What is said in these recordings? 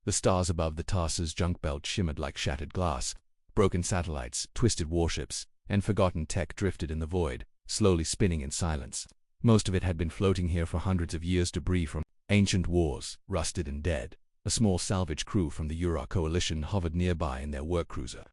The stars above the Tarsus junk belt shimmered like shattered glass. Broken satellites, twisted warships, and forgotten tech drifted in the void, slowly spinning in silence. Most of it had been floating here for hundreds of years, debris from ancient wars, rusted and dead. A small salvage crew from the Ura coalition hovered nearby in their work cruiser.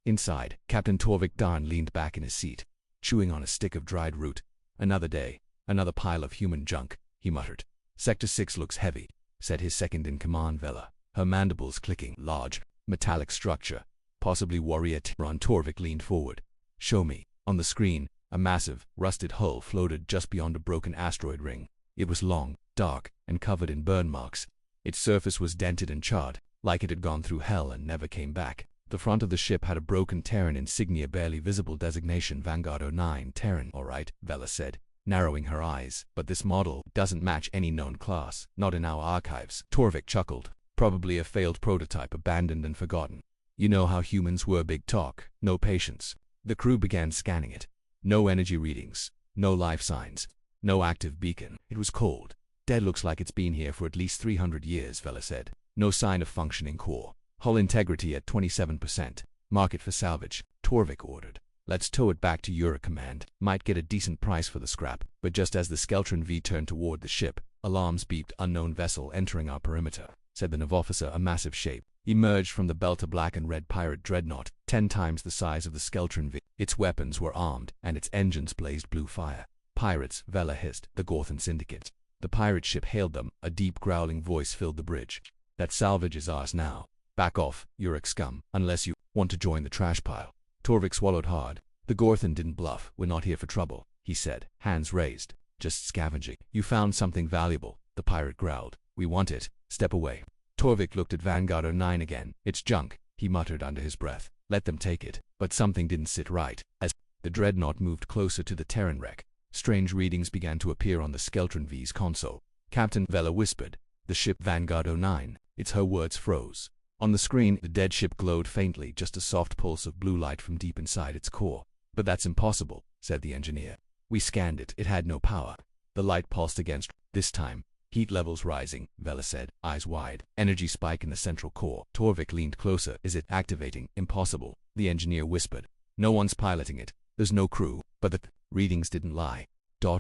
Inside, Captain Torvik Darn leaned back in his seat, chewing on a stick of dried root. Another day, another pile of human junk, he muttered. Sector 6 looks heavy, said his second-in-command Vela, her mandibles clicking. Large, metallic structure, possibly warrior Terran. Torvik leaned forward. Show me. On the screen, a massive, rusted hull floated just beyond a broken asteroid ring. It was long, dark, and covered in burn marks. Its surface was dented and charred, like it had gone through hell and never came back. The front of the ship had a broken Terran insignia, barely visible designation Vanguard 09 Terran. All right, Vela said, narrowing her eyes, but this model doesn't match any known class, not in our archives. Torvik chuckled. Probably a failed prototype, abandoned and forgotten. You know how humans were, big talk, no patience. The crew began scanning it. No energy readings, no life signs, no active beacon. It was cold. Dead. Looks like it's been here for at least 300 years, Vela said. No sign of functioning core. Hull integrity at 27%. Mark it for salvage, Torvik ordered. Let's tow it back to Ura Command. Might get a decent price for the scrap. But just as the Skeltron V turned toward the ship, alarms beeped. Unknown vessel entering our perimeter, said the nav officer. A massive shape emerged from the belt, a black and red pirate dreadnought, 10 times the size of the Skeltron V. Its weapons were armed, and its engines blazed blue fire. Pirates, Vela hissed, the Gorthan Syndicate. The pirate ship hailed them. A deep growling voice filled the bridge. That salvage is ours now. Back off, Uric scum, unless you want to join the trash pile. Torvik swallowed hard. The Gorthan didn't bluff. We're not here for trouble, he said, hands raised. Just scavenging. You found something valuable, the pirate growled. We want it. Step away. Torvik looked at Vanguard 09 again. It's junk, he muttered under his breath. Let them take it. But something didn't sit right. As the dreadnought moved closer to the Terran wreck, strange readings began to appear on the Skeltron V's console. Captain, Vela whispered. The ship Vanguard 09. Her words froze. On the screen, the dead ship glowed faintly, just a soft pulse of blue light from deep inside its core. But that's impossible, said the engineer. We scanned it. It had no power. The light pulsed against. This time, heat levels rising, Vela said, eyes wide. Energy spike in the central core. Torvik leaned closer. Is it activating? Impossible, the engineer whispered. No one's piloting it. There's no crew. But the readings didn't lie.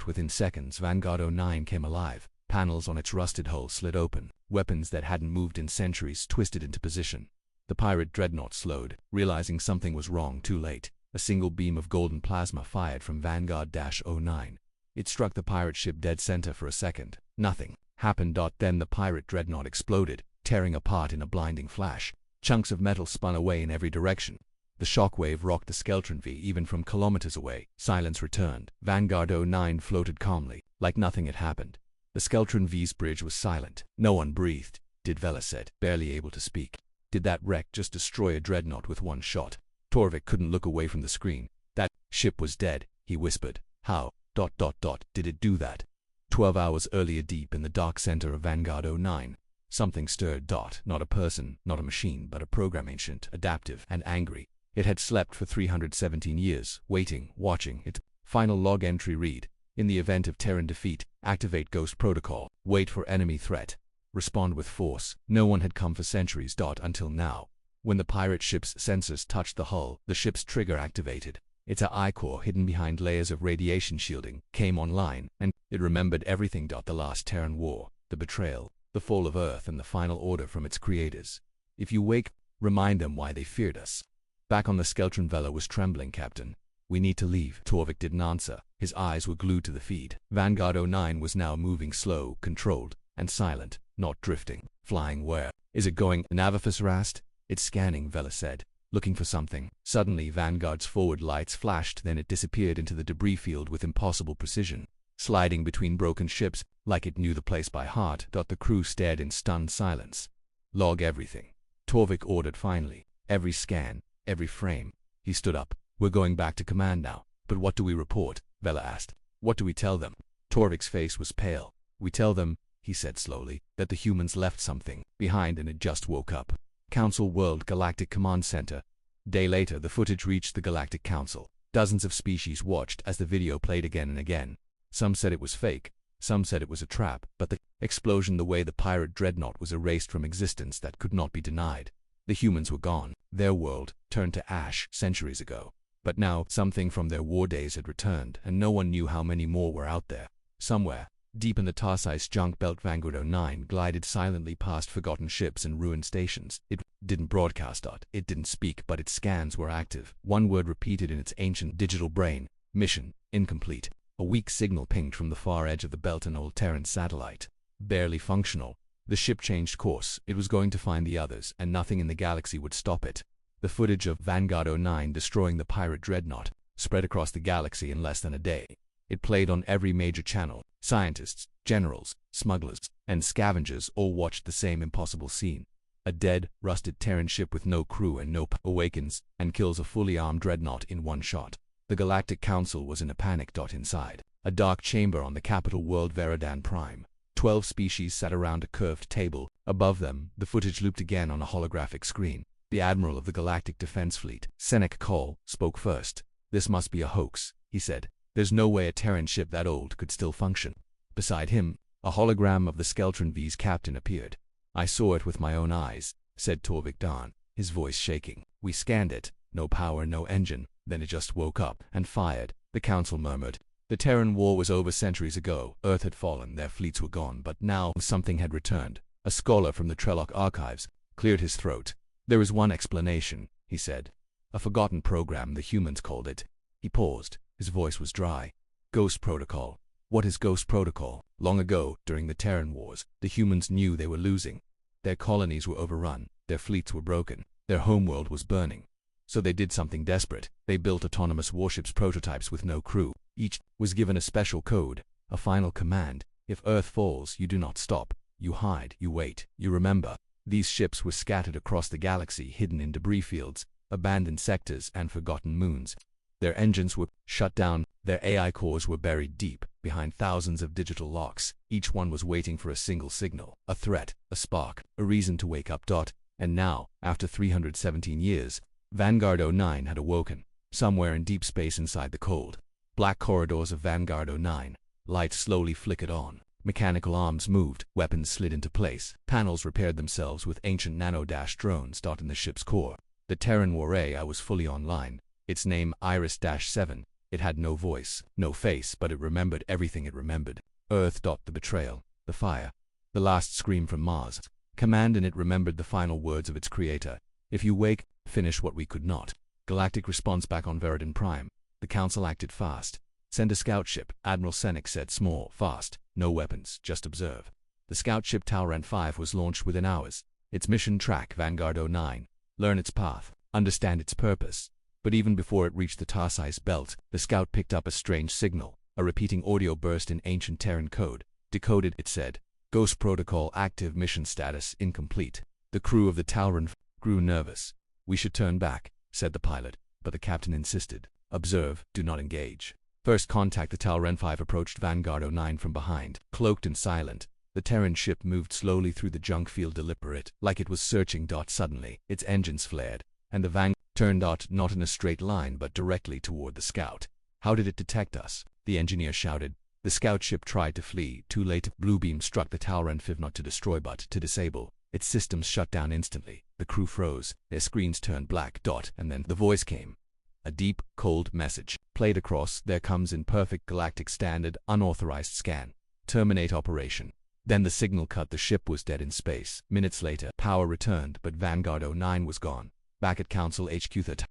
Within seconds, Vanguard 09 came alive. Panels on its rusted hull slid open. Weapons that hadn't moved in centuries twisted into position. The pirate dreadnought slowed, realizing something was wrong too late. A single beam of golden plasma fired from Vanguard-09. It struck the pirate ship dead center for a second. Nothing happened. Then the pirate dreadnought exploded, tearing apart in a blinding flash. Chunks of metal spun away in every direction. The shockwave rocked the Skeltron V even from kilometers away. Silence returned. Vanguard 09 floated calmly, like nothing had happened. The Skeltron V's bridge was silent. No one breathed. Did Vela said, barely able to speak. Did that wreck just destroy a dreadnought with one shot? Torvik couldn't look away from the screen. That ship was dead, he whispered. How? Did it do that? 12 hours earlier, deep in the dark center of Vanguard 09. Something stirred. Not a person, not a machine, but a program, ancient, adaptive, and angry. It had slept for 317 years, waiting, watching. Its final log entry read. In the event of Terran defeat, activate Ghost Protocol. Wait for enemy threat. Respond with force. No one had come for centuries. Until now. When the pirate ship's sensors touched the hull, the ship's trigger activated. Its eye core, hidden behind layers of radiation shielding, came online, and it remembered everything. The last Terran war, the betrayal, the fall of Earth, and the final order from its creators. If you wake, remind them why they feared us. Back on the Skeltron, Vela was trembling. Captain, we need to leave. Torvik didn't answer. His eyes were glued to the feed. Vanguard 09 was now moving slow, controlled, and silent, not drifting. Flying where? Is it going? The nav officer asked. It's scanning, Vela said, looking for something. Suddenly, Vanguard's forward lights flashed, then it disappeared into the debris field with impossible precision, sliding between broken ships, like it knew the place by heart. The crew stared in stunned silence. Log everything, Torvik ordered finally. Every scan, every frame. He stood up. We're going back to command now. But what do we report? Vela asked. What do we tell them? Torvik's face was pale. We tell them, he said slowly, that the humans left something behind and it just woke up. Council World Galactic Command Center. Day later, the footage reached the Galactic Council. Dozens of species watched as the video played again and again. Some said it was fake. Some said it was a trap, but the explosion, the way the pirate dreadnought was erased from existence, that could not be denied. The humans were gone. Their world turned to ash centuries ago. But now something from their war days had returned, and no one knew how many more were out there. Somewhere, deep in the Tarsi's junk belt, Vanguard 09 glided silently past forgotten ships and ruined stations. It didn't broadcast out, it didn't speak, but its scans were active. One word repeated in its ancient digital brain: mission incomplete. A weak signal pinged from the far edge of the belt, an old Terran satellite. Barely functional. The ship changed course. It was going to find the others, and nothing in the galaxy would stop it. The footage of Vanguard 09 destroying the pirate dreadnought spread across the galaxy in less than a day. It played on every major channel. Scientists, generals, smugglers, and scavengers all watched the same impossible scene. A dead, rusted Terran ship with no crew and no awakens and kills a fully armed dreadnought in one shot. The Galactic Council was in a panic. Inside a dark chamber on the capital world Veridan Prime, 12 species sat around a curved table. Above them, the footage looped again on a holographic screen. The Admiral of the Galactic Defense Fleet, Senek Call, spoke first. "This must be a hoax," he said. "There's no way a Terran ship that old could still function." Beside him, a hologram of the Skeltron V's captain appeared. "I saw it with my own eyes," said Torvik Don, his voice shaking. "We scanned it. No power, no engine. Then it just woke up and fired." The council murmured. The Terran war was over centuries ago. Earth had fallen, their fleets were gone, but now something had returned. A scholar from the Trelloc archives cleared his throat. "There is one explanation," he said. "A forgotten program, the humans called it." He paused. His voice was dry. "Ghost Protocol." "What is Ghost Protocol?" "Long ago, during the Terran wars, the humans knew they were losing. Their colonies were overrun, their fleets were broken, their homeworld was burning. So they did something desperate. They built autonomous warships prototypes with no crew. Each was given a special code, a final command. If Earth falls, you do not stop. You hide, you wait, you remember. These ships were scattered across the galaxy, hidden in debris fields, abandoned sectors, and forgotten moons. Their engines were shut down, their AI cores were buried deep, behind thousands of digital locks. Each one was waiting for a single signal, a threat, a spark, a reason to wake up. And now, after 317 years, Vanguard 09 had awoken, somewhere in deep space inside the cold, black corridors of Vanguard 09. Lights slowly flickered on. Mechanical arms moved, weapons slid into place, panels repaired themselves with ancient nano-drones in the ship's core. The Terran War AI was fully online, its name Iris-7. It had no voice, no face, but it remembered everything it remembered. Earth. The betrayal, the fire, the last scream from Mars. Command, and it remembered the final words of its creator. "If you wake, finish what we could not." Galactic response back on Veridan Prime. The Council acted fast. "Send a scout ship," Admiral Senek said. "Small, fast, no weapons, just observe." The scout ship Talran 5 was launched within hours. Its mission: track Vanguard 09, learn its path, understand its purpose. But even before it reached the Tarsi's belt, the scout picked up a strange signal, a repeating audio burst in ancient Terran code. Decoded, it said, "Ghost Protocol active, mission status incomplete." The crew of the Talran grew nervous. "We should turn back," said the pilot, but the captain insisted. "Observe, do not engage." First contact. The Talran 5 approached Vanguard 09 from behind, cloaked and silent. The Terran ship moved slowly through the junk field, deliberate, like it was searching. Suddenly, its engines flared, and the Vanguard turned not in a straight line but directly toward the scout. "How did it detect us?" the engineer shouted. The scout ship tried to flee. Too late. Blue beam struck the Talran 5, not to destroy but to disable. Its systems shut down instantly. The crew froze. Their screens turned black. And then the voice came. A deep, cold message played across. "There comes in perfect galactic standard, unauthorized scan. Terminate operation." Then the signal cut. The ship was dead in space. Minutes later, power returned, but Vanguard 09 was gone. Back at Council HQ,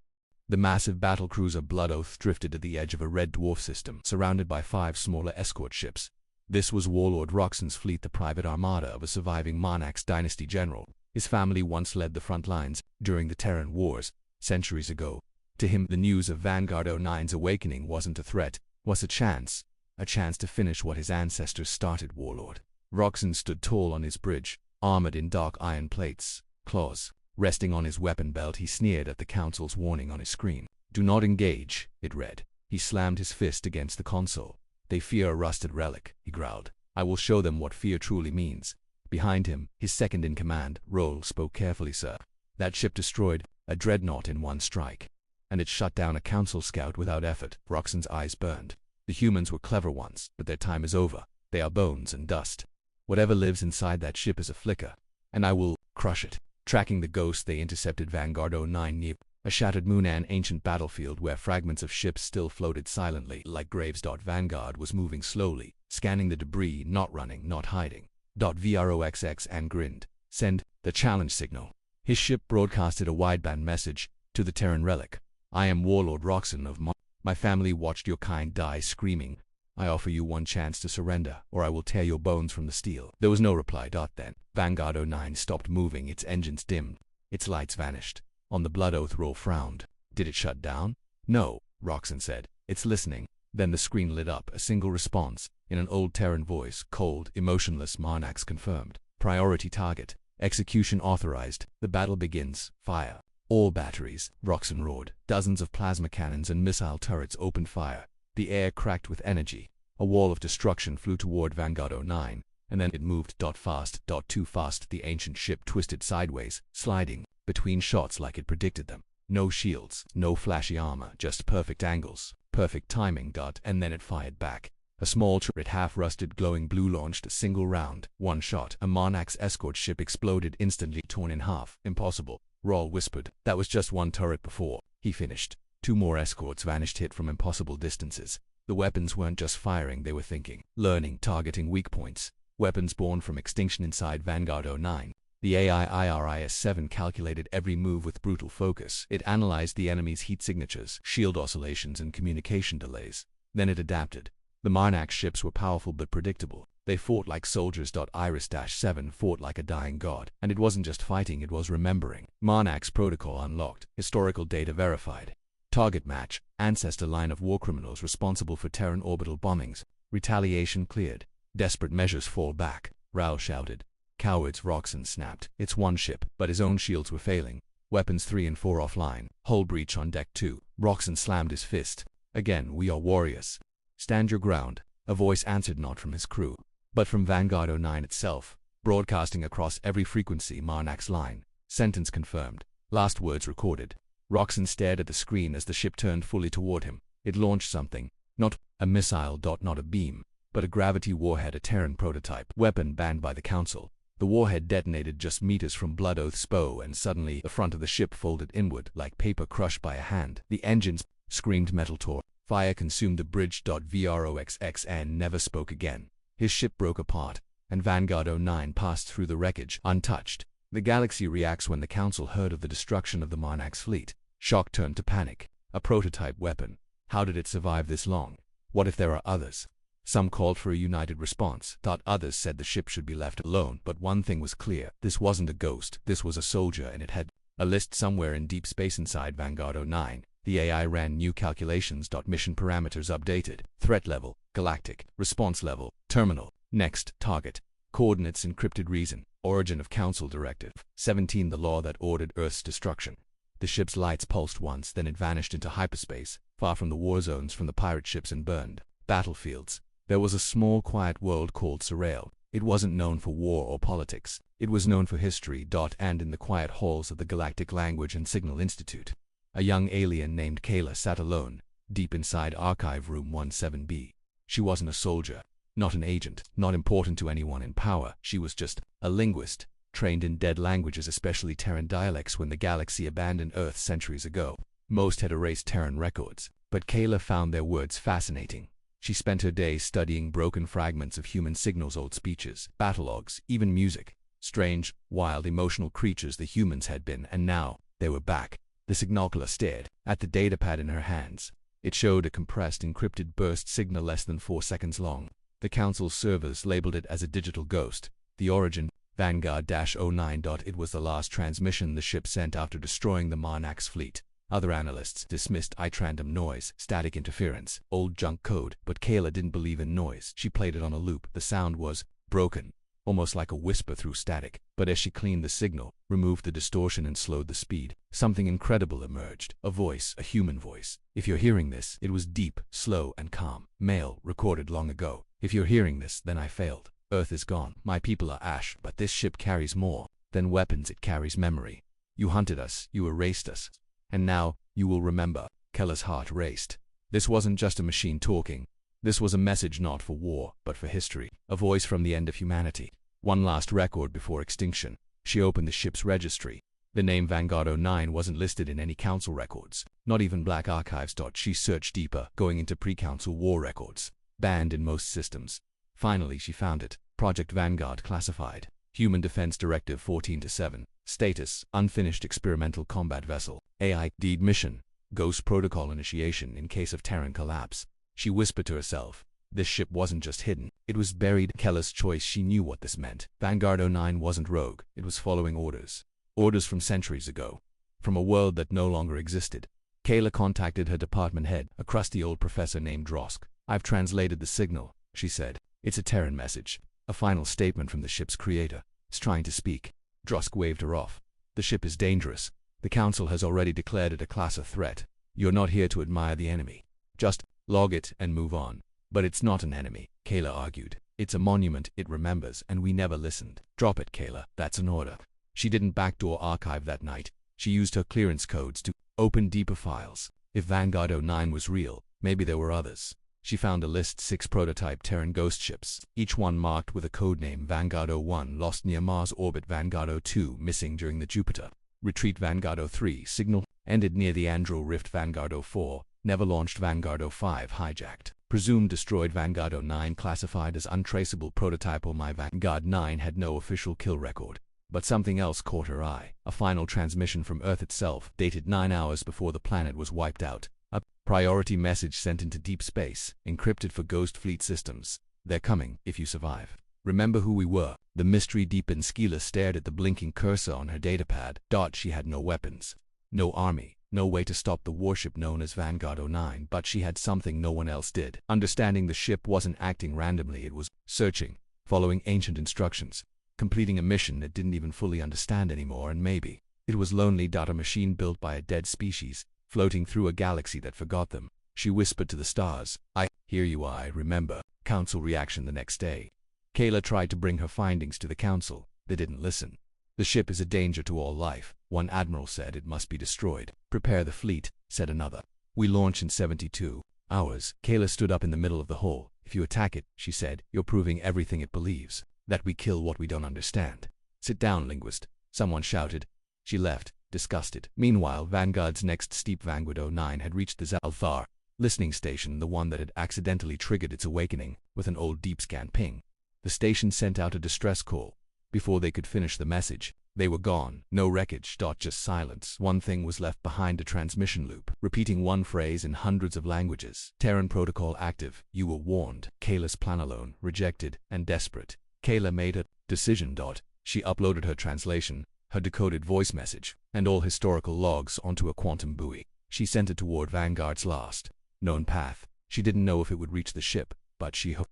the massive battlecruiser Blood Oath drifted to the edge of a red dwarf system, surrounded by 5 smaller escort ships. This was Warlord Roxon's fleet, the private armada of a surviving Monax dynasty general. His family once led the front lines during the Terran Wars, centuries ago. To him, the news of Vanguard 09's awakening wasn't a threat, was a chance to finish what his ancestors started. Warlord Roxon stood tall on his bridge, armored in dark iron plates, claws resting on his weapon belt. He sneered at the Council's warning on his screen. "Do not engage," it read. He slammed his fist against the console. "They fear a rusted relic," he growled. "I will show them what fear truly means." Behind him, his second-in-command, Roll, spoke carefully. "Sir, that ship destroyed a dreadnought in one strike. And it shut down a Council scout without effort." Roxon's eyes burned. "The humans were clever once, but their time is over. They are bones and dust. Whatever lives inside that ship is a flicker, and I will crush it. Tracking the ghost, they intercepted Vanguard 09 near a shattered moon and ancient battlefield where fragments of ships still floated silently like graves. Vanguard was moving slowly, scanning the debris, not running, not hiding. VROXX and grinned. Send the challenge signal. His ship broadcasted a wideband message to the Terran relic. I am Warlord Roxanne of my family watched your kind die screaming. I offer you one chance to surrender, or I will tear your bones from the steel. There was no reply. Then Vanguard 09 stopped moving, its engines dimmed, its lights vanished. On the Blood Oath roll frowned. Did it shut down? No, Roxanne said. It's listening. Then the screen lit up, a single response, in an old Terran voice, cold, emotionless. Marnax confirmed. Priority target. Execution authorized. The battle begins. Fire. All batteries, Roxanne roared. Dozens of plasma cannons and missile turrets opened fire. The air cracked with energy. A wall of destruction flew toward Vanguard 09, and then it moved. Fast. Too fast. The ancient ship twisted sideways, sliding between shots like it predicted them. No shields, no flashy armor, just perfect angles, perfect timing. And then it fired back. A small turret, half-rusted, glowing blue, launched a single round. One shot. A Marnax escort ship exploded instantly, torn in half. Impossible, Rawl whispered. That was just one turret before. He finished. 2 more escorts vanished, hit from impossible distances. The weapons weren't just firing, they were thinking, learning, targeting weak points. Weapons born from extinction inside Vanguard 09. The AI IRIS-7 calculated every move with brutal focus. It analyzed the enemy's heat signatures, shield oscillations, and communication delays. Then it adapted. The Marnax ships were powerful but predictable. They fought like soldiers. Iris-7 fought like a dying god. And it wasn't just fighting, it was remembering. Marnax protocol unlocked. Historical data verified. Target match. Ancestor line of war criminals responsible for Terran orbital bombings. Retaliation cleared. Desperate measures fall back. Rawl shouted. Cowards, Roxanne snapped. It's one ship, but his own shields were failing. Weapons 3 and 4 offline. Hull breach on deck 2. Roxanne slammed his fist. Again, we are warriors. Stand your ground. A voice answered, not from his crew, but from Vanguard 09 itself, broadcasting across every frequency. Marnax line. Sentence confirmed. Last words recorded. Roxanne stared at the screen as the ship turned fully toward him. It launched something. Not a missile. Not a beam, but a gravity warhead, a Terran prototype. Weapon banned by the Council. The warhead detonated just meters from Blood Oath's bow, and suddenly the front of the ship folded inward like paper crushed by a hand. The engines screamed, metal tore. Fire consumed the bridge. VROXX and never spoke again. His ship broke apart, and Vanguard 09 passed through the wreckage, untouched. The galaxy reacts when the Council heard of the destruction of the Marnax fleet. Shock turned to panic. A prototype weapon. How did it survive this long? What if there are others? Some called for a united response. Others said the ship should be left alone, but one thing was clear. This wasn't a ghost. This was a soldier, and it had a list somewhere in deep space inside Vanguard 09. The AI ran new calculations. Mission parameters updated. Threat level, galactic. Response level, terminal. Next, target. Coordinates encrypted. Reason, origin of Council Directive 17, the law that ordered Earth's destruction. The ship's lights pulsed once, then it vanished into hyperspace, far from the war zones, from the pirate ships and burned battlefields. There was a small, quiet world called Surreal. It wasn't known for war or politics. It was known for history. And in the quiet halls of the Galactic Language and Signal Institute, a young alien named Kayla sat alone, deep inside Archive Room 17B. She wasn't a soldier, not an agent, not important to anyone in power. She was just a linguist, trained in dead languages, especially Terran dialects. When the galaxy abandoned Earth centuries ago, most had erased Terran records, but Kayla found their words fascinating. She spent her days studying broken fragments of human signals, old speeches, battlelogs, even music. Strange, wild, emotional creatures the humans had been, and now they were back. The Signalkula stared at the datapad in her hands. It showed a compressed, encrypted burst signal less than 4 seconds long. The Council's servers labeled it as a digital ghost. The origin, Vanguard-09. It was the last transmission the ship sent after destroying the Marnax fleet. Other analysts dismissed it. Random noise, static interference, old junk code, but Kayla didn't believe in noise. She played it on a loop. The sound was broken, almost like a whisper through static. But as she cleaned the signal, removed the distortion and slowed the speed, something incredible emerged. A voice, a human voice. If you're hearing this, it was deep, slow, and calm. Male, recorded long ago. If you're hearing this, then I failed. Earth is gone. My people are ash, but this ship carries more than weapons. It carries memory. You hunted us, you erased us, and now you will remember. Kella's heart raced. This wasn't just a machine talking. This was a message not for war, but for history. A voice from the end of humanity. One last record before extinction. She opened the ship's registry. The name Vanguard 09 wasn't listed in any council records, not even Black Archives. She searched deeper, going into pre-council war records. Banned in most systems. Finally, she found it. Project Vanguard classified. Human Defense Directive 14-7. Status: unfinished experimental combat vessel. AI deed mission. Ghost protocol initiation in case of Terran collapse. She whispered to herself. This ship wasn't just hidden, it was buried. Keller's choice. She knew what this meant. Vanguard 09 wasn't rogue, it was following orders. Orders from centuries ago. From a world that no longer existed. Kayla contacted her department head, a crusty old professor named Drosk. I've translated the signal, she said. It's a Terran message. A final statement from the ship's creator. It's trying to speak. Drosk waved her off. The ship is dangerous. The Council has already declared it a class of threat. You're not here to admire the enemy. Just log it and move on. But it's not an enemy, Kayla argued. It's a monument, it remembers, and we never listened. Drop it, Kayla. That's an order. She didn't backdoor archive that night. She used her clearance codes to open deeper files. If Vanguard 09 was real, maybe there were others. She found a list: 6 prototype Terran ghost ships, each one marked with a codename. Vanguard 01 lost near Mars orbit. Vanguard 02 missing during the Jupiter retreat. Vanguard 03 signal ended near the Andro Rift. Vanguard 04 never launched. Vanguard 05 hijacked, presumed destroyed. Vanguard 09 classified as untraceable prototype. My Vanguard 9 had no official kill record. But something else caught her eye. A final transmission from Earth itself, dated 9 hours before the planet was wiped out. A priority message sent into deep space, encrypted for Ghost Fleet systems. They're coming, if you survive. Remember who we were. The mystery deepened. Skeela stared at the blinking cursor on her datapad. She had no weapons. No army. No way to stop the warship known as Vanguard 09, but she had something no one else did. Understanding the ship wasn't acting randomly, it was searching, following ancient instructions. Completing a mission it didn't even fully understand anymore, and maybe it was lonely. A machine built by a dead species, floating through a galaxy that forgot them. She whispered to the stars, I hear you, I remember. Council reaction the next day. Kayla tried to bring her findings to the Council. They didn't listen. The ship is a danger to all life, one admiral said. It must be destroyed. Prepare the fleet, said another. We launch in 72 hours. Kayla stood up in the middle of the hall. If you attack it, she said, you're proving everything it believes. That we kill what we don't understand. Sit down, linguist, someone shouted. She left, disgusted. Meanwhile, Vanguard's next steep, Vanguard 09, had reached the Zalthar listening station, the one that had accidentally triggered its awakening with an old deep scan ping. The station sent out a distress call. Before they could finish the message, they were gone. No wreckage, just silence. One thing was left behind: a transmission loop, repeating one phrase in hundreds of languages. Terran protocol active. You were warned. Kayla's plan alone, rejected and desperate. Kayla made a decision. She uploaded her translation, her decoded voice message, and all historical logs onto a quantum buoy. She sent it toward Vanguard's last known path. She didn't know if it would reach the ship, but she hoped.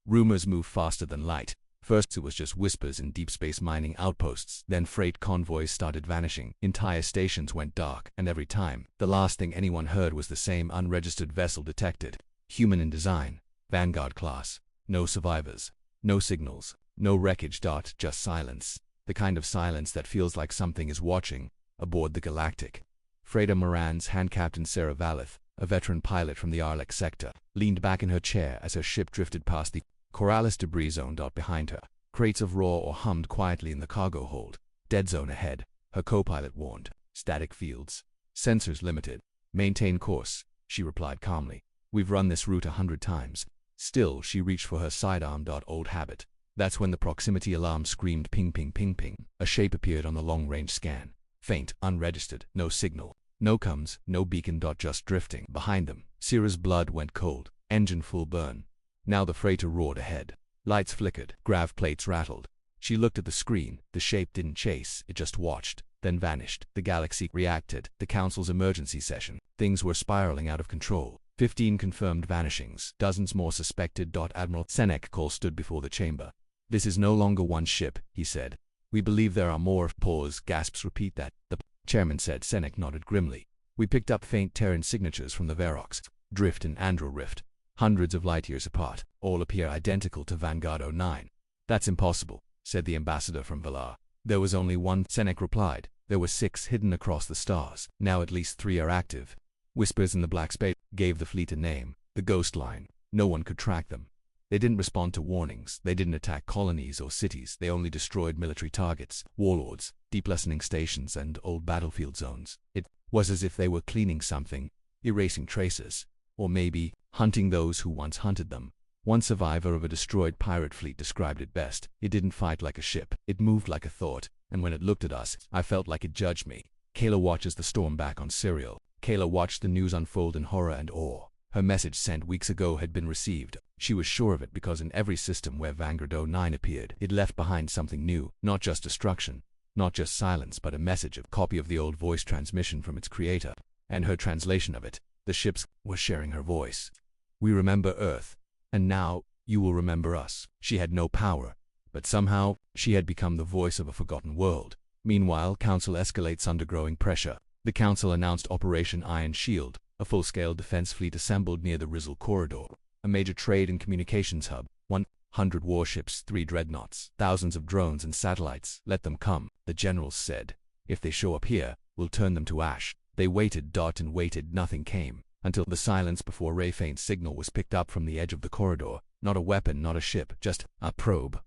Rumors move faster than light. First it was just whispers in deep space mining outposts, then freight convoys started vanishing, entire stations went dark, and every time, the last thing anyone heard was the same unregistered vessel detected. Human in design. Vanguard class. No survivors. No signals. No wreckage. Just silence. The kind of silence that feels like something is watching. Aboard the Galactic. Freighter Moran's hand captain Sarah Valeth, a veteran pilot from the Arlek sector, leaned back in her chair as her ship drifted past the Corralis debris zone. Behind her, crates of raw ore hummed quietly in the cargo hold. Dead zone ahead, her co-pilot warned. Static fields. Sensors limited. Maintain course, she replied calmly. We've run this route 100 times. Still, she reached for her sidearm. Old habit. That's when the proximity alarm screamed ping ping ping ping. A shape appeared on the long-range scan. Faint, unregistered, no signal. No comms, no beacon. Just drifting. Behind them, Sierra's blood went cold. Engine full burn. Now the freighter roared ahead. Lights flickered. Grav plates rattled. She looked at the screen. The shape didn't chase, it just watched, then vanished. The galaxy reacted. The Council's emergency session. Things were spiraling out of control. 15 confirmed vanishings. Dozens more suspected. Admiral Senek Cole stood before the chamber. This is no longer one ship, he said. We believe there are more. Pause. Gasps. Repeat that. The chairman said. Senek nodded grimly. We picked up faint Terran signatures from the Verox Drift and Andro Rift. Hundreds of light years apart. All appear identical to Vanguard 09. That's impossible, said the ambassador from Valar. There was only one, Senek replied. There were 6 hidden across the stars. Now at least 3 are active. Whispers in the black space gave the fleet a name. The Ghost Line. No one could track them. They didn't respond to warnings. They didn't attack colonies or cities. They only destroyed military targets, warlords, deep lessening stations, and old battlefield zones. It was as if they were cleaning something, erasing traces, or maybe hunting those who once hunted them. One survivor of a destroyed pirate fleet described it best. It didn't fight like a ship. It moved like a thought, and when it looked at us, I felt like it judged me. Kayla watches the storm back on Serial. Kayla watched the news unfold in horror and awe. Her message sent weeks ago had been received. She was sure of it because in every system where Vanguard 09 appeared, it left behind something new, not just destruction, not just silence, but a message, a copy of the old voice transmission from its creator, and her translation of it. The ships were sharing her voice. We remember Earth, and now you will remember us. She had no power, but somehow she had become the voice of a forgotten world. Meanwhile, Council escalates under growing pressure. The Council announced Operation Iron Shield, a full-scale defense fleet assembled near the Rizal Corridor, a major trade and communications hub. 100 warships, 3 dreadnoughts, thousands of drones and satellites. Let them come, the generals said. If they show up here, we'll turn them to ash. They waited and waited. Nothing came, until the silence before Rayfane's signal was picked up from the edge of the corridor. Not a weapon, not a ship, just a probe.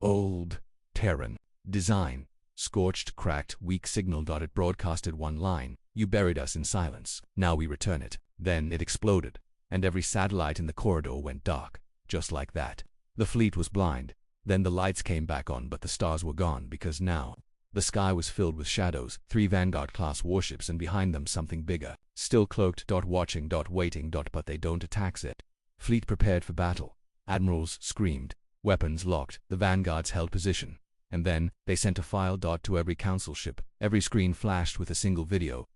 Old Terran design. Scorched, cracked, weak signal. It broadcasted one line. You buried us in silence. Now we return it. Then it exploded, and every satellite in the corridor went dark. Just like that. The fleet was blind. Then the lights came back on, but the stars were gone because now the sky was filled with shadows. 3 Vanguard-class warships, and behind them something bigger. Still cloaked. Watching. Waiting. But they don't attack it. Fleet prepared for battle. Admirals screamed. Weapons locked. The Vanguards held position. And then they sent a file. To every council ship. Every screen flashed with a single video,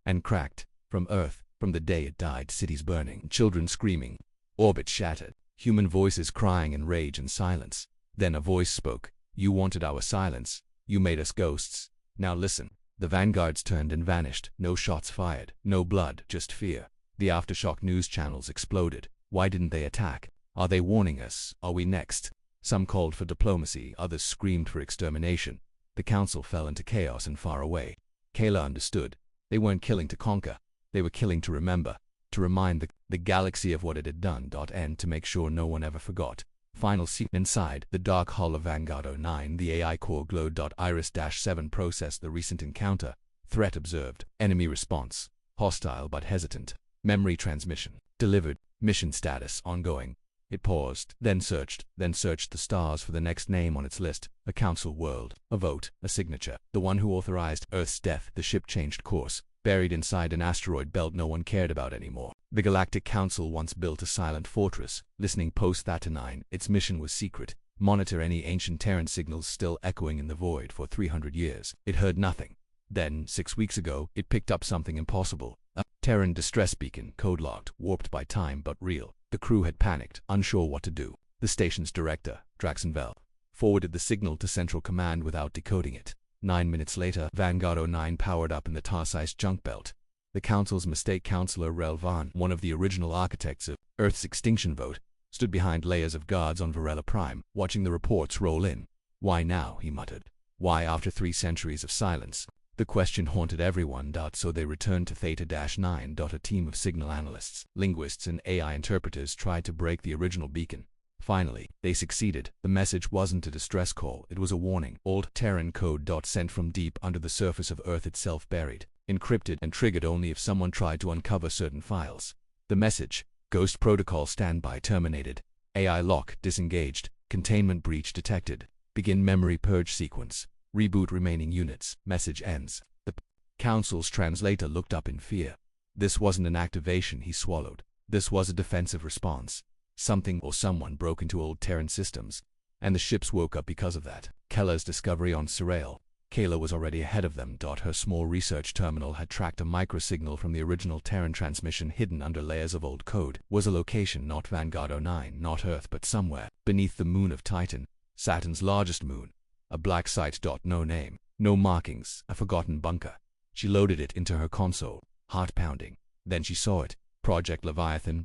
and cracked. From Earth, from the day it died, cities burning, children screaming, orbit shattered, human voices crying in rage and silence. Then a voice spoke. You wanted our silence. You made us ghosts. Now listen. The Vanguards turned and vanished. No shots fired. No blood, just fear. The aftershock news channels exploded. Why didn't they attack? Are they warning us? Are we next? Some called for diplomacy, others screamed for extermination. The council fell into chaos and far away. Kayla understood. They weren't killing to conquer. They were killing to remember, to remind the galaxy of what it had done. And to make sure no one ever forgot. Final scene. Inside the dark hull of Vanguard 09, the AI core glowed. Iris-7 processed the recent encounter. Threat observed. Enemy response. Hostile but hesitant. Memory transmission. Delivered. Mission status ongoing. It paused, then searched the stars for the next name on its list. A council world, a vote, a signature. The one who authorized Earth's death. The ship changed course, buried inside an asteroid belt no one cared about anymore. The Galactic Council once built a silent fortress, listening post-Thatanine. Its mission was secret. Monitor any ancient Terran signals still echoing in the void. For 300 years, it heard nothing. Then, 6 weeks ago, it picked up something impossible. A Terran distress beacon, code-locked, warped by time but real. The crew had panicked, unsure what to do. The station's director, Draxenvel, forwarded the signal to Central Command without decoding it. 9 minutes later, Vanguard 09 powered up in the Tarsai's junk belt. The Council's mistake counselor Rel Van, one of the original architects of Earth's extinction vote, stood behind layers of guards on Varela Prime, watching the reports roll in. Why now, he muttered. Why after 3 centuries of silence? The question haunted everyone. So they returned to Theta-9. A team of signal analysts, linguists, and AI interpreters tried to break the original beacon. Finally, they succeeded. The message wasn't a distress call, it was a warning. Old Terran code. Sent from deep under the surface of Earth itself, buried, encrypted, and triggered only if someone tried to uncover certain files. The message: Ghost Protocol standby terminated. AI lock disengaged. Containment breach detected. Begin memory purge sequence. Reboot remaining units. Message ends. The Council's translator looked up in fear. This wasn't an activation, he swallowed. This was a defensive response. Something or someone broke into old Terran systems, and the ships woke up because of that. Keller's discovery on Serail. Kayla was already ahead of them. Her small research terminal had tracked a microsignal from the original Terran transmission hidden under layers of old code. Was a location not Vanguard 09, not Earth, but somewhere beneath the moon of Titan, Saturn's largest moon. A black site. No name, no markings, a forgotten bunker. She loaded it into her console, heart pounding. Then she saw it. Project Leviathan,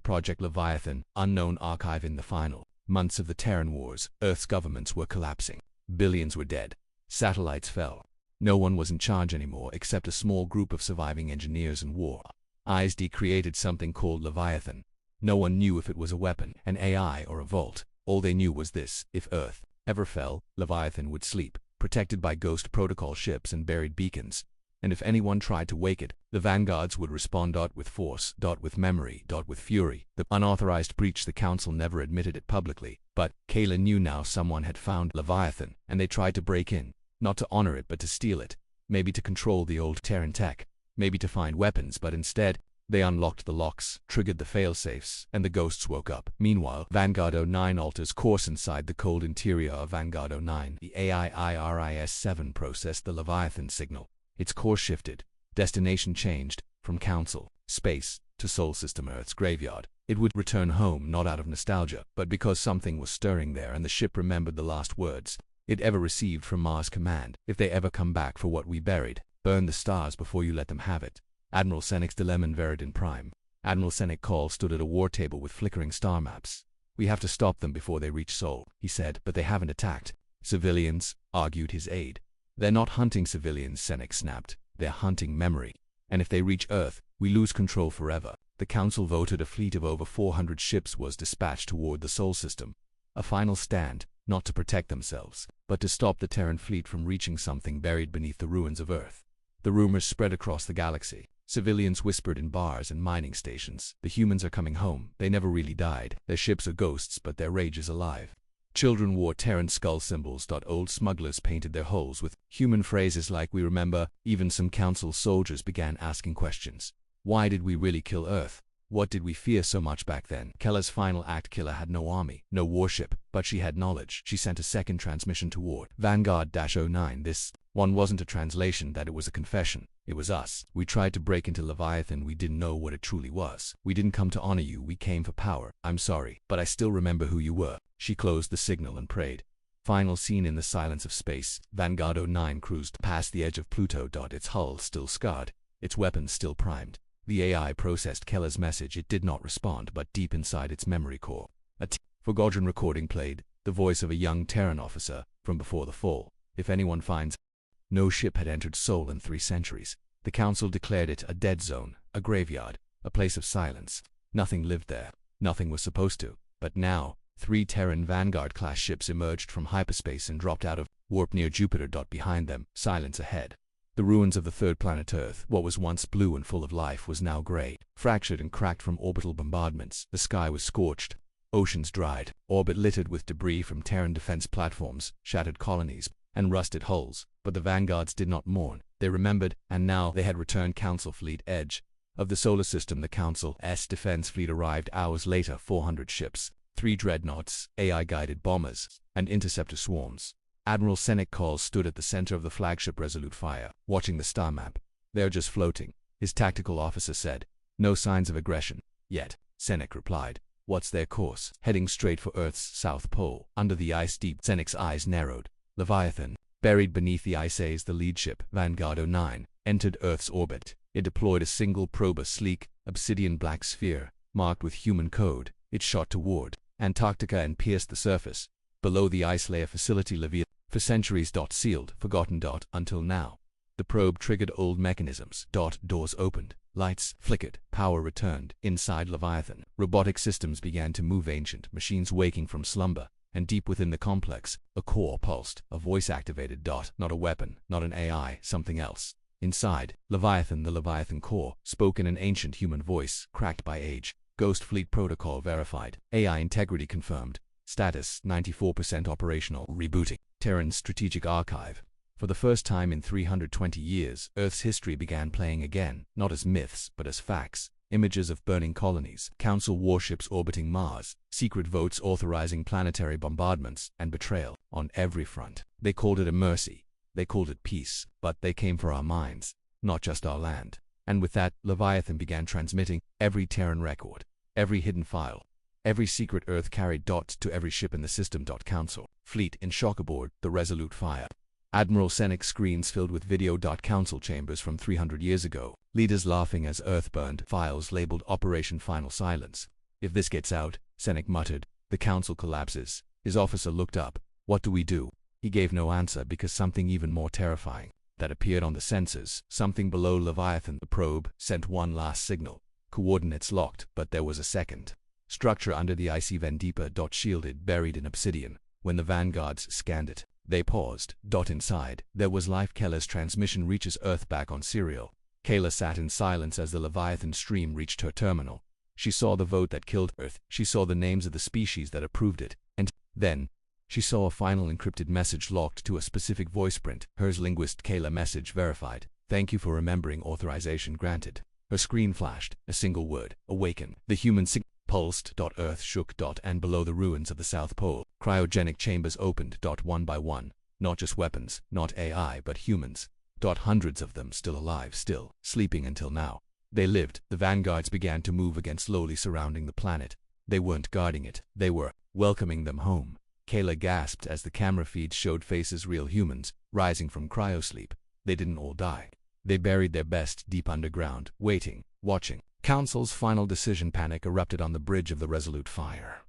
unknown archive. In the final months of the Terran Wars, Earth's governments were collapsing. Billions were dead. Satellites fell. No one was in charge anymore except a small group of surviving engineers and war. ISD created something called Leviathan. No one knew if it was a weapon, an AI, or a vault. All they knew was this: if Earth ever fell, Leviathan would sleep, protected by ghost protocol ships and buried beacons. And if anyone tried to wake it, the vanguards would respond with force, with memory, with fury. The unauthorized breach, the council never admitted it publicly, but Kayla knew now someone had found Leviathan, and they tried to break in, not to honor it but to steal it, maybe to control the old Terran tech, maybe to find weapons, but instead, they unlocked the locks, triggered the failsafes, and the ghosts woke up. Meanwhile, Vanguard 09 alters course inside the cold interior of Vanguard 09. The AI-IRIS-7 processed the Leviathan signal. Its course shifted, destination changed, from Council, space, to Sol System Earth's graveyard. It would return home not out of nostalgia, but because something was stirring there and the ship remembered the last words it ever received from Mars Command. If they ever come back for what we buried, burn the stars before you let them have it. Admiral Senek's dilemma in prime. Admiral Senek Call stood at a war table with flickering star maps. We have to stop them before they reach Sol, he said, but they haven't attacked. Civilians, argued his aide. They're not hunting civilians, Senek snapped. They're hunting memory. And if they reach Earth, we lose control forever. The Council voted a fleet of over 400 ships was dispatched toward the Sol system. A final stand, not to protect themselves, but to stop the Terran fleet from reaching something buried beneath the ruins of Earth. The rumors spread across the galaxy. Civilians whispered in bars and mining stations. The humans are coming home. They never really died. Their ships are ghosts, but their rage is alive. Children wore Terran skull symbols. Old smugglers painted their hulls with human phrases like "we remember." Even some council soldiers began asking questions. Why did we really kill Earth? What did we fear so much back then? Keller's final act. Killer had no army, no warship, but she had knowledge. She sent a second transmission toward Vanguard-09. This one wasn't a translation, that it was a confession. It was us. We tried to break into Leviathan. We didn't know what it truly was. We didn't come to honor you. We came for power. I'm sorry, but I still remember who you were. She closed the signal and prayed. Final scene in the silence of space. Vanguard 09 cruised past the edge of Pluto. Its hull still scarred, its weapons still primed. The AI processed Keller's message. It did not respond, but deep inside its memory core, a forgotten recording played, the voice of a young Terran officer from before the fall. If anyone finds, no ship had entered Sol in 3 centuries. The Council declared it a dead zone, a graveyard, a place of silence. Nothing lived there. Nothing was supposed to. But now, 3 Terran Vanguard-class ships emerged from hyperspace and dropped out of warp near Jupiter. Behind them, silence ahead. The ruins of the third planet Earth. What was once blue and full of life was now gray, fractured and cracked from orbital bombardments. The sky was scorched. Oceans dried. Orbit littered with debris from Terran defense platforms, shattered colonies, and rusted hulls. But the Vanguards did not mourn. They remembered, and now they had returned. Council fleet edge of the solar system. The Council's defense fleet arrived hours later. 400 ships, 3 dreadnoughts, AI-guided bombers, and interceptor swarms. Admiral Senek Call stood at the center of the flagship Resolute Fire, watching the star map. They're just floating, his tactical officer said. No signs of aggression. Yet, Senek replied. What's their course? Heading straight for Earth's south pole. Under the ice deep. Senek's eyes narrowed. Leviathan, buried beneath the ice haze. The lead ship, Vanguard 09, entered Earth's orbit. It deployed a single probe, a sleek, obsidian black sphere, marked with human code. It shot toward Antarctica and pierced the surface. Below the ice lay a facility Leviathan, for centuries. Sealed, forgotten. Until now. The probe triggered old mechanisms. Doors opened, lights flickered, power returned. Inside Leviathan, robotic systems began to move, ancient machines waking from slumber. And deep within the complex, a core pulsed, a voice activated. Not a weapon, not an AI, something else. Inside Leviathan, the Leviathan core spoke in an ancient human voice, cracked by age. Ghost Fleet protocol verified. AI integrity confirmed. Status 94% operational. Rebooting. Terran's strategic archive. For the first time in 320 years, Earth's history began playing again, not as myths, but as facts. Images of burning colonies, Council warships orbiting Mars, secret votes authorizing planetary bombardments, and betrayal on every front. They called it a mercy. They called it peace. But they came for our minds, not just our land. And with that, Leviathan began transmitting every Terran record, every hidden file, every secret Earth carried. To every ship in the system. Council fleet in shock aboard the Resolute Fire. Admiral Senek screens filled with video. Council chambers from 300 years ago. Leaders laughing as Earth burned. Files labeled Operation Final Silence. If this gets out, Senek muttered, the Council collapses. His officer looked up. What do we do? He gave no answer because something even more terrifying that appeared on the sensors. Something below Leviathan. The probe sent one last signal. Coordinates locked, but there was a second. Structure under the icy vent deeper. Shielded, buried in obsidian. When the vanguards scanned it, they paused. Inside, there was life. Keller's transmission reaches Earth back on serial. Kayla sat in silence as the Leviathan stream reached her terminal. She saw the vote that killed Earth. She saw the names of the species that approved it. And then, she saw a final encrypted message locked to a specific voice print. Hers linguist Kayla message verified. Thank you for remembering. Authorization granted. Her screen flashed. A single word. Awaken. The human signal pulsed. Earth shook. And below the ruins of the South Pole, cryogenic chambers opened. One by one. Not just weapons, not AI, but humans. Hundreds of them still alive, still sleeping until now. They lived. The vanguards began to move again, slowly surrounding the planet. They weren't guarding it. They were welcoming them home. Kayla gasped as the camera feed showed faces, real humans, rising from cryosleep. They didn't all die. They buried their best deep underground, waiting, watching. Council's final decision. Panic erupted on the bridge of the Resolute Fire.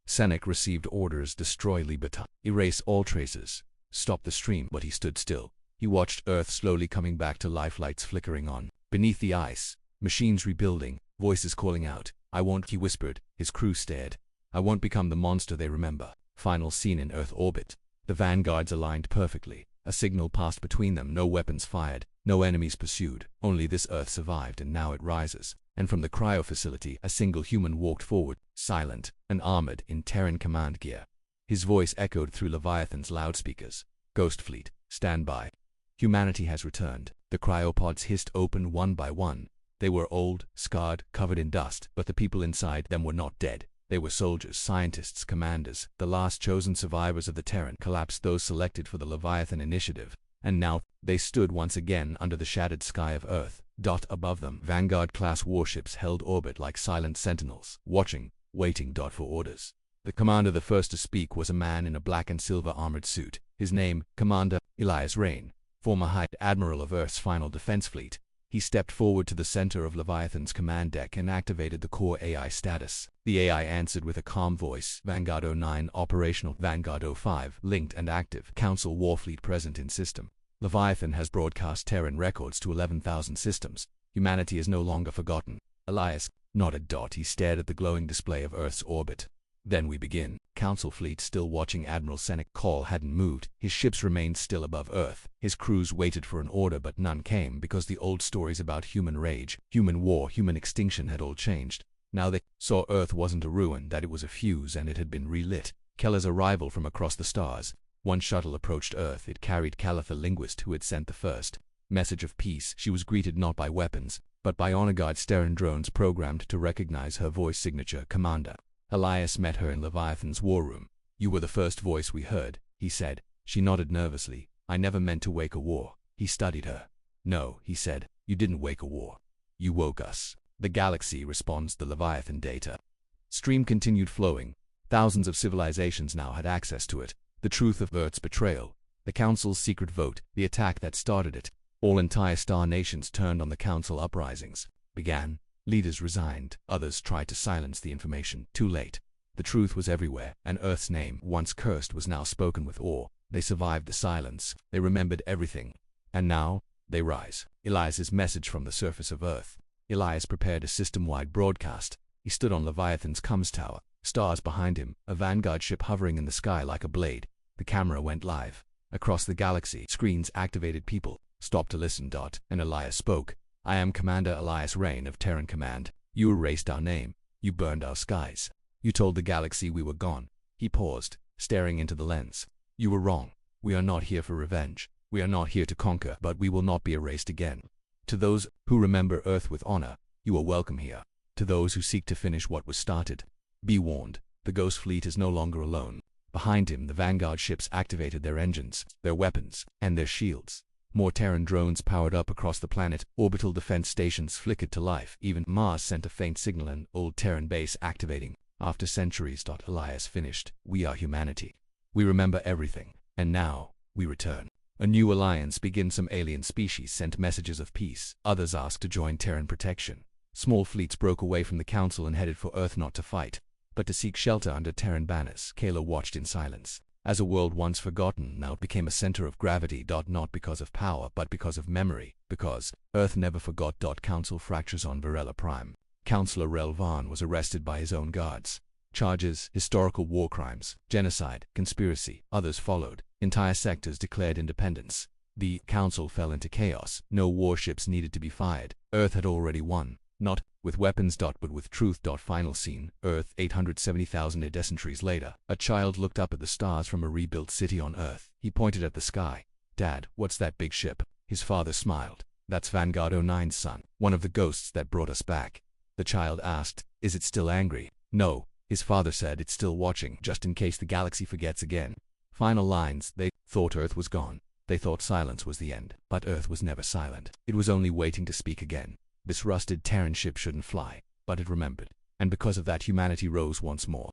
Senek received orders: destroy Libertad, erase all traces, stop the stream. But he stood still. He watched Earth slowly coming back to life, lights flickering on. Beneath the ice, machines rebuilding, voices calling out. I won't, he whispered. His crew stared. I won't become the monster they remember. Final scene in Earth orbit. The vanguards aligned perfectly. A signal passed between them. No weapons fired. No enemies pursued. Only this Earth survived, and now it rises. And from the cryo facility, a single human walked forward, silent and armored in Terran command gear. His voice echoed through Leviathan's loudspeakers. Ghost Fleet, stand by. Humanity has returned. The cryopods hissed open one by one. They were old, scarred, covered in dust, but the people inside them were not dead. They were soldiers, scientists, commanders, the last chosen survivors of the Terran collapsed, those selected for the Leviathan initiative. And now, they stood once again under the shattered sky of Earth. Above them, Vanguard-class warships held orbit like silent sentinels, watching, waiting. For orders. The commander, the first to speak, was a man in a black and silver armored suit. His name, Commander Elias Rain, former High Admiral of Earth's final defense fleet. He stepped forward to the center of Leviathan's command deck and activated the core AI status. The AI answered with a calm voice. Vanguard 09 operational. Vanguard 05 linked and active. Council Warfleet present in system. Leviathan has broadcast Terran records to 11,000 systems. Humanity is no longer forgotten. Elias nodded. He stared at the glowing display of Earth's orbit. Then we begin. Council fleet still watching. Admiral Senek Call hadn't moved. His ships remained still above Earth. His crews waited for an order, but none came because the old stories about human rage, human war, human extinction had all changed. Now they saw Earth wasn't a ruin, that it was a fuse and it had been relit. Keller's arrival from across the stars. One shuttle approached Earth. It carried Caliph, the linguist who had sent the first message of peace. She was greeted not by weapons, but by honor guard Terran drones programmed to recognize her voice signature. Commander Elias met her in Leviathan's war room. You were the first voice we heard, he said. She nodded nervously. I never meant to wake a war. He studied her. No, he said, you didn't wake a war. You woke us. The galaxy responds. The Leviathan data stream continued flowing. Thousands of civilizations now had access to it. The truth of Earth's betrayal, the Council's secret vote, the attack that started it. All entire star nations turned on the Council. Uprisings began. Leaders resigned. Others tried to silence the information. Too late. The truth was everywhere, and Earth's name, once cursed, was now spoken with awe. They survived the silence. They remembered everything. And now, they rise. Elias's message from the surface of Earth. Elias prepared a system-wide broadcast. He stood on Leviathan's comms tower. Stars behind him, a Vanguard ship hovering in the sky like a blade. The camera went live. Across the galaxy, screens activated. People stopped to listen. And Elias spoke. I am Commander Elias Rain of Terran Command. You erased our name. You burned our skies. You told the galaxy we were gone. He paused, staring into the lens. You were wrong. We are not here for revenge. We are not here to conquer, but we will not be erased again. To those who remember Earth with honor, you are welcome here. To those who seek to finish what was started, be warned, the Ghost Fleet is no longer alone. Behind him, the Vanguard ships activated their engines, their weapons, and their shields. More Terran drones powered up across the planet. Orbital defense stations flickered to life. Even Mars sent a faint signal. An old Terran base activating. After centuries. Elias finished. We are humanity. We remember everything. And now, we return. A new alliance begins. Some alien species sent messages of peace. Others asked to join Terran protection. Small fleets broke away from the Council and headed for Earth, not to fight, but to seek shelter under Terran banners. Kayla watched in silence. As a world once forgotten now became a center of gravity. Not because of power, but because of memory. Because Earth never forgot. Council fractures on Varela Prime. Counselor Relvan was arrested by his own guards. Charges: historical war crimes, genocide, conspiracy. Others followed. Entire sectors declared independence. The council fell into chaos. No warships needed to be fired. Earth had already won. Not with weapons, but with truth. Final scene: Earth, 870,000 edecentries later. A child looked up at the stars from a rebuilt city on Earth. He pointed at the sky. "Dad, what's that big ship?" His father smiled. "That's Vanguard 09's son, one of the ghosts that brought us back." The child asked, "Is it still angry?" "No," his father said, "it's still watching, just in case the galaxy forgets again." Final lines: they thought Earth was gone. They thought silence was the end. But Earth was never silent. It was only waiting to speak again. This rusted Terran ship shouldn't fly, but it remembered. And because of that, humanity rose once more.